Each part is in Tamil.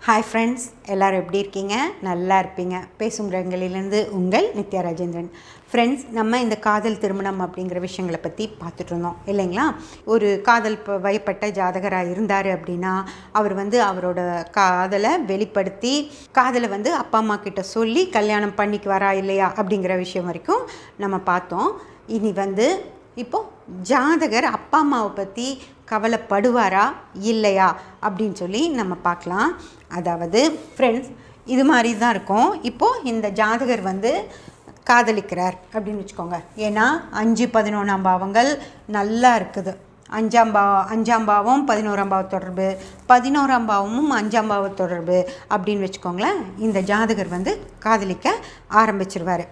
ஹாய் ஃப்ரெண்ட்ஸ், எல்லோரும் எப்படி இருக்கீங்க? நல்லா இருப்பீங்க. பேசும் ரங்களிலிருந்து உங்கள் நித்யா ராஜேந்திரன். ஃப்ரெண்ட்ஸ், நம்ம இந்த காதல் திருமணம் அப்படிங்கிற விஷயங்களை பற்றி பார்த்துட்டு இருந்தோம் இல்லைங்களா? ஒரு காதல் வயப்பட்ட ஜாதகராக இருந்தார் அப்படின்னா அவர் அவரோட காதலை வெளிப்படுத்தி காதலை அப்பா அம்மா கிட்ட சொல்லி கல்யாணம் பண்ணிக்குவாரா இல்லையா அப்படிங்கிற விஷயம் வரைக்கும் நம்ம பார்த்தோம். இனி இப்போது ஜாதகர் அப்பா அம்மாவை பற்றி கவலைப்படுவாரா இல்லையா அப்படின்னு சொல்லி நம்ம பார்க்கலாம். அதாவது ஃப்ரெண்ட்ஸ், இது மாதிரி தான் இருக்கும். இப்போது இந்த ஜாதகர் காதலிக்கிறார் அப்படின்னு வச்சுக்கோங்க. ஏன்னா 5-11 பாவங்கள் நல்லா இருக்குது. 5ஆம் பாவம் 11ஆம் பாவ தொடர்பு, 11ஆம் பாவமும் 5ஆம் பாவ தொடர்பு அப்படின்னு வச்சுக்கோங்களேன். இந்த ஜாதகர் காதலிக்க ஆரம்பிச்சிருவார்.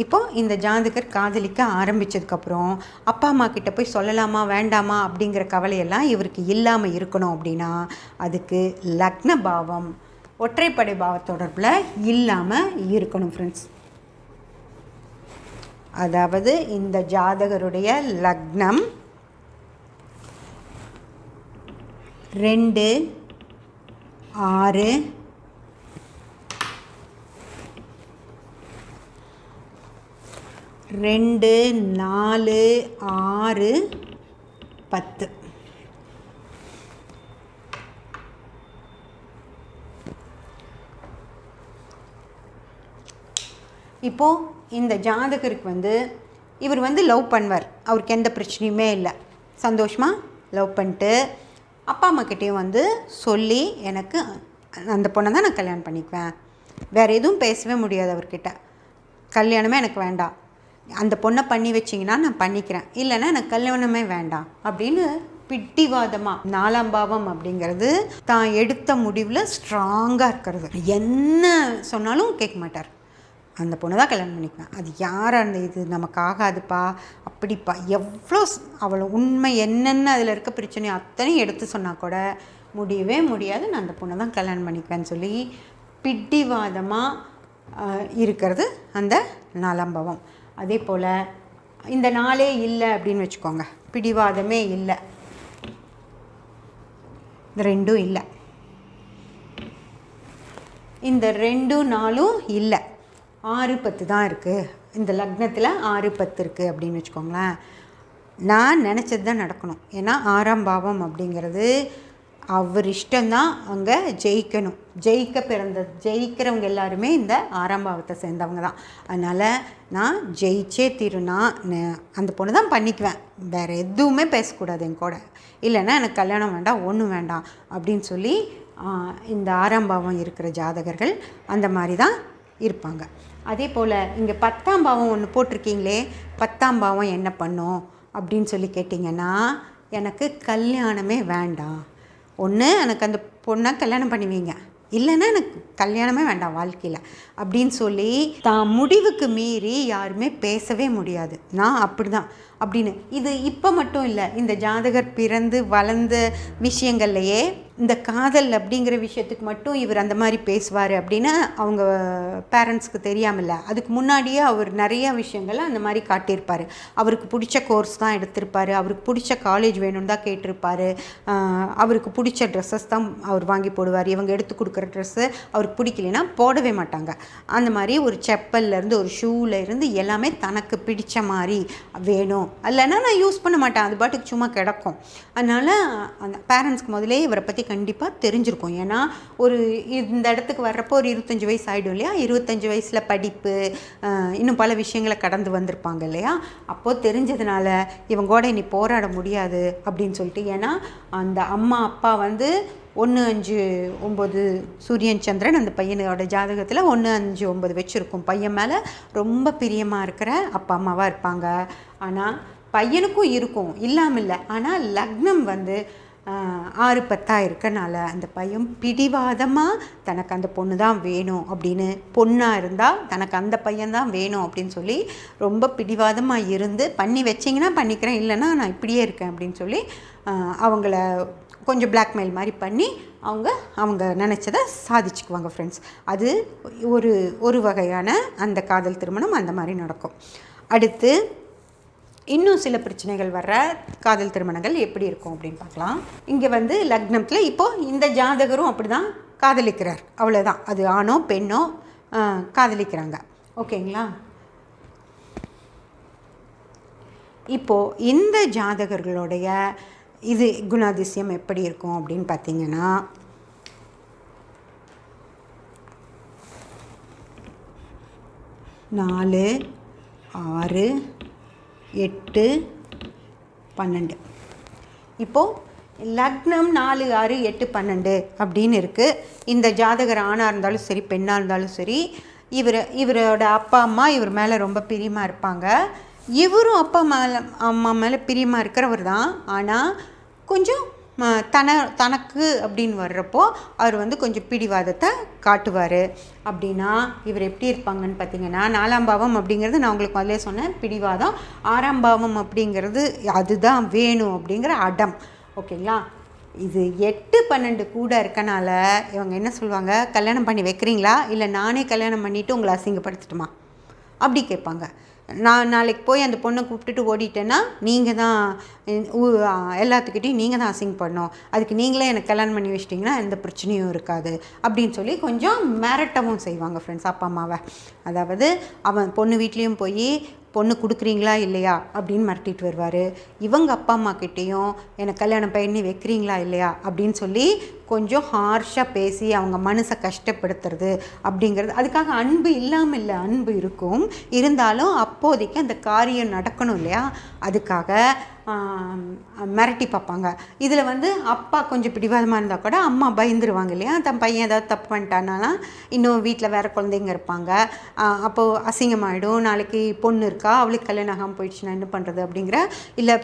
இப்போது இந்த ஜாதகர் காதலிக்க ஆரம்பித்ததுக்கப்புறம் அப்பா அம்மா கிட்ட போய் சொல்லலாமா வேண்டாமா அப்படிங்கிற கவலையெல்லாம் இவருக்கு இல்லாமல் இருக்கணும் அப்படின்னா அதுக்கு லக்ன பாவம் ஒற்றைப்படை பாவ தொடர்பில் இல்லாமல் இருக்கணும் ஃப்ரெண்ட்ஸ். அதாவது இந்த ஜாதகருடைய லக்னம் 2, 6, 2, 4, 6, 10. இப்போது இந்த ஜாதகருக்கு இவர் லவ் பண்ணுவார். அவருக்கு எந்த பிரச்சனையுமே இல்லை. சந்தோஷமாக லவ் பண்ணிட்டு அப்பா அம்மா கிட்டேயும் சொல்லி எனக்கு அந்த பொண்ணை தான் நான் கல்யாணம் பண்ணிக்குவேன், வேறு எதுவும் பேசவே முடியாது அவர்கிட்ட. கல்யாணமே எனக்கு வேண்டாம், அந்த பொண்ணை பண்ணி வச்சிங்கன்னா நான் பண்ணிக்கிறேன், இல்லைன்னா எனக்கு கல்யாணமே வேண்டாம் அப்படின்னு பிடிவாதமாக 4ஆம் பாவம் அப்படிங்கிறது தான் எடுத்த முடிவில் ஸ்ட்ராங்காக இருக்கிறது. என்ன சொன்னாலும் கேட்க மாட்டார். அந்த பொண்ணு தான் கல்யாணம் பண்ணிக்குவேன், அது யார் அந்த இது நமக்கு ஆகாதுப்பா அப்படிப்பா, எவ்வளோ அவளை உண்மை என்னென்ன அதில் இருக்க பிரச்சனை அத்தனையும் எடுத்து சொன்னால் கூட முடியவே முடியாது, நான் அந்த பொண்ணை தான் கல்யாணம் பண்ணிக்குவேன்னு சொல்லி பிடிவாதமாக இருக்கிறது அந்த 4ஆம் பாவம். அதே போல் இந்த நாளே இல்லை அப்படின்னு வச்சுக்கோங்க, பிடிவாதமே இல்லை, இந்த 2ம் இல்லை, இந்த 2 நாளும் இல்லை, 6-10 தான் இருக்குது. இந்த லக்னத்தில் 6-10 இருக்குது அப்படின்னு வச்சுக்கோங்களேன். நான் நினச்சது தான் நடக்கணும். ஏன்னா 6ஆம் பாவம் அப்படிங்கிறது அவர் இஷ்டம்தான் அங்கே ஜெயிக்கணும். ஜெயிக்கிறவங்க எல்லாருமே இந்த 6ஆம் பாவத்தை சேர்ந்தவங்க தான். அதனால் நான் ஜெயிச்சே தீருனா அந்த பொண்ணு தான் பண்ணிக்குவேன், வேறு எதுவுமே பேசக்கூடாது என் கூட, இல்லைன்னா எனக்கு கல்யாணம் வேண்டாம், ஒன்றும் வேண்டாம் அப்படின்னு சொல்லி இந்த 6ஆம் பாவம் இருக்கிற ஜாதகர்கள் அந்த மாதிரி தான் இருப்பாங்க. அதே போல் இங்கே 10ஆம் பாவம் ஒன்று போட்டிருக்கீங்களே, 10ஆம் பாவம் என்ன பண்ணும் அப்படின்னு சொல்லி கேட்டிங்கன்னா, எனக்கு கல்யாணமே வேண்டாம், ஒன்று எனக்கு அந்த பொண்ணை கல்யாணம் பண்ணுவீங்க, இல்லைன்னா எனக்கு கல்யாணமே வேண்டாம் வாழ்க்கையில் அப்படின்னு சொல்லி தான் முடிவுக்கு மீறி யாருமே பேசவே முடியாது. நான் அப்படி தான் அப்படின்னு. இது இப்போ மட்டும் இல்லை, இந்த ஜாதகர் பிறந்து வளர்ந்த விஷயங்கள்லையே இந்த காதல் அப்படிங்கிற விஷயத்துக்கு மட்டும் இவர் அந்த மாதிரி பேசுவார் அப்படின்னு அவங்க பேரண்ட்ஸ்க்கு தெரியாமல்ல, அதுக்கு முன்னாடியே அவர் நிறையா விஷயங்களை அந்த மாதிரி காட்டியிருப்பார். அவருக்கு பிடிச்ச கோர்ஸ் தான் எடுத்திருப்பார், அவருக்கு பிடிச்ச காலேஜ் வேணும்னு தான் கேட்டிருப்பார், அவருக்கு பிடிச்ச ட்ரெஸ்ஸஸ் தான் அவர் வாங்கி போடுவார். இவங்க எடுத்து கொடுக்குற ட்ரெஸ்ஸு அவருக்கு பிடிக்கலைன்னா போடவே மாட்டாங்க. அந்த மாதிரி ஒரு செப்பல்லேருந்து ஒரு ஷூலேருந்து எல்லாமே தனக்கு பிடிச்ச மாதிரி வேணும், இல்லைன்னா நான் யூஸ் பண்ண மாட்டேன், அது பாட்டுக்கு சும்மா கிடக்கும். அதனால் அந்த பேரண்ட்ஸ்க்கு முதலே இவரை பற்றி கண்டிப்பாக தெரிஞ்சிருக்கும். ஏன்னா ஒரு இந்த இடத்துக்கு வர்றப்போ ஒரு 25 வயசு ஆகிடும் இல்லையா, 25 வயசில் படிப்பு இன்னும் பல விஷயங்களை கடந்து வந்திருப்பாங்க இல்லையா, அப்போது தெரிஞ்சதுனால இவங்கூட இனி போராட முடியாது அப்படின்னு சொல்லிட்டு. ஏன்னா அந்த அம்மா அப்பா 1-5-9 சூரியன் சந்திரன் அந்த பையனோட ஜாதகத்தில் 1-5-9 வச்சுருக்கும். பையன் மேலே ரொம்ப பிரியமாக இருக்கிற அப்பா அம்மாவாக இருப்பாங்க. ஆனால் பையனுக்கும் இருக்கும், இல்லாமல் இல்லை. ஆனால் லக்னம் 6-10 இருக்கனால அந்த பையன் பிடிவாதமாக தனக்கு அந்த பொண்ணு தான் வேணும் அப்படின்னு, பொண்ணாக இருந்தால் தனக்கு அந்த பையன் தான் வேணும் அப்படின்னு சொல்லி ரொம்ப பிடிவாதமாக இருந்து பண்ணி வச்சிங்கன்னா பண்ணிக்கிறேன், இல்லைன்னா நான் இப்படியே இருக்கேன் அப்படின்னு சொல்லி அவங்கள கொஞ்சம் பிளாக்மெயில் மாதிரி பண்ணி அவங்க நினச்சதை சாதிச்சுக்குவாங்க ஃப்ரெண்ட்ஸ். அது ஒரு வகையான அந்த காதல் திருமணம் அந்த மாதிரி நடக்கும். அடுத்து இன்னும் சில பிரச்சனைகள் வர்ற காதல் திருமணங்கள் எப்படி இருக்கும் அப்படின்னு பார்க்கலாம். இங்கே லக்னத்தில் இப்போது இந்த ஜாதகரும் அப்படி தான் காதலிக்கிறார், அவ்வளோதான். அது ஆணோ பெண்ணோ காதலிக்கிறாங்க. ஓகேங்களா? இப்போது இந்த ஜாதகர்களுடைய இது குணாதிசயம் எப்படி இருக்கும் அப்படின்னு பார்த்தீங்கன்னா, 4 6 8 12. இப்போது லக்னம் 4 6 8 12 அப்படின்னு இருக்குது. இந்த ஜாதகர் ஆணாக இருந்தாலும் சரி பெண்ணாக இருந்தாலும் சரி, இவரோட அப்பா அம்மா இவர் மேலே ரொம்ப பிரியமாக இருப்பாங்க. இவரும் அப்பா அம்மா மேலே பிரியமாக இருக்கிறவர் தான். ஆனால் கொஞ்சம் தனக்கு அப்படின்னு வர்றப்போ அவர் வந்து கொஞ்சம் பிடிவாதத்தை காட்டுவார். அப்படின்னா இவர் எப்படி இருப்பாங்கன்னு பார்த்தீங்கன்னா, 4ஆம் பாவம் அப்படிங்கிறது நான் உங்களுக்கு முதலே சொன்னேன் பிடிவாதம், 6ஆம் பாவம் அப்படிங்கிறது அதுதான் வேணும் அப்படிங்கிற அடம். ஓகேங்களா? இது 8 12 கூட இருக்கனால இவங்க என்ன சொல்லுவாங்க, கல்யாணம் பண்ணி வைக்கிறீங்களா இல்லை நானே கல்யாணம் பண்ணிவிட்டு உங்களை அசிங்கப்படுத்தட்டுமா அப்படி கேட்பாங்க. நான் நாளைக்கு போய் அந்த பொண்ணை கூப்பிட்டுட்டு ஓடிட்டேன்னா நீங்கள் தான் எல்லாத்துக்கிட்டையும் நீங்கள் தான் அசிங்கப்படணும், அதுக்கு நீங்களே எனக்கு கல்யாணம் பண்ணி வச்சிட்டிங்கன்னா எந்த பிரச்சனையும் இருக்காது அப்படின்னு சொல்லி கொஞ்சம் மிரட்டவும் செய்வாங்க ஃப்ரெண்ட்ஸ் அப்பா அம்மாவை. அதாவது அவன் பொண்ணு வீட்லேயும் போய் பொண்ணு கொடுக்குறீங்களா இல்லையா அப்படின்னு மிரட்டிட்டு வருவார். இவங்க அப்பா அம்மா கிட்டேயும் எனக்கு கல்யாணம் பண்ணி வைக்கிறீங்களா இல்லையா அப்படின்னு சொல்லி கொஞ்சம் ஹார்ஷாக பேசி அவங்க மனசை கஷ்டப்படுத்துறது அப்படிங்கிறது. அதுக்காக அன்பு இல்லாமல் இல்லை, அன்பு இருக்கும், இருந்தாலும் அப்போதைக்கு அந்த காரியம் நடக்கணும் இல்லையா, அதுக்காக மிரட்டி பார்ப்பாங்க. இதில் வந்து அப்பா கொஞ்சம் பிடிவாதமாக இருந்தால் கூட அம்மா பயந்துருவாங்க இல்லையா, தன் பையன் ஏதாவது தப்பு பண்ணிட்டானாலாம் இன்னும் வீட்டில் வேறு குழந்தைங்க இருப்பாங்க, அப்போது அசிங்கமாயிடும், நாளைக்கு பொண்ணு இருக்கா அவளுக்கு கல்யாணம் ஆகாமல் போயிடுச்சுன்னா என்ன பண்ணுறது அப்படிங்கிற. இல்லை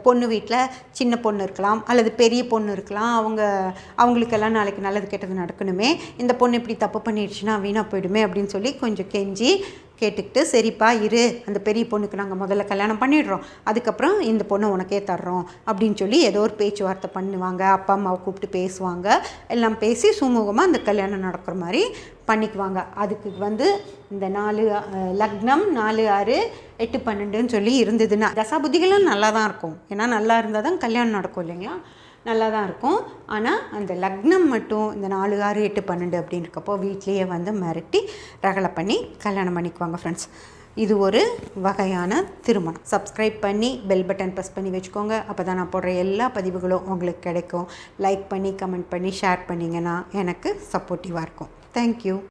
பொண்ணு வீட்டில் சின்ன பொண்ணு இருக்கலாம் அல்லது பெரிய பொண்ணு இருக்கலாம், அவங்களுக்கெல்லாம் நாளைக்கு நல்லது கெட்டது நடக்கணுமே, இந்த பொண்ணு இப்படி தப்பு பண்ணிடுச்சுன்னா வீணாக போயிடுமே அப்படின்னு சொல்லி கொஞ்சம் கெஞ்சி கேட்டுக்கிட்டு, சரிப்பா இரு, அந்த பெரிய பொண்ணுக்கு நாங்கள் முதல்ல கல்யாணம் பண்ணிடுறோம், அதுக்கப்புறம் இந்த பொண்ணை உனக்கே தர்றோம் அப்படின்னு சொல்லி ஏதோ ஒரு பேச்சுவார்த்தை பண்ணுவாங்க. அப்பா அம்மாவை கூப்பிட்டு பேசுவாங்க, எல்லாம் பேசி சுமூகமாக அந்த கல்யாணம் நடக்கிற மாதிரி பண்ணிக்குவாங்க. அதுக்கு வந்து இந்த 4 லக்னம் 4 6 8 12ன்னு சொல்லி இருந்ததுன்னா தசாபுத்திகளும் நல்லா தான் இருக்கும். ஏன்னா நல்லா இருந்தால் தான் கல்யாணம் நடக்கும் இல்லைங்களா, நல்லா தான் இருக்கும். ஆனால் அந்த லக்னம் மட்டும் இந்த 4 6 8 12 அப்படின்னு இருக்கப்போ வீட்லேயே வந்து மிரட்டி ரகலை பண்ணி கல்யாணம் பண்ணிக்குவாங்க ஃப்ரெண்ட்ஸ். இது ஒரு வகையான திருமணம். சப்ஸ்கிரைப் பண்ணி பெல் பட்டன் ப்ரெஸ் பண்ணி வச்சுக்கோங்க, அப்போ தான் நான் போடுற எல்லா பதிவுகளும் உங்களுக்கு கிடைக்கும். லைக் பண்ணி கமெண்ட் பண்ணி ஷேர் பண்ணிங்கன்னா எனக்கு சப்போர்ட்டிவாக இருக்கும். தேங்க்யூ.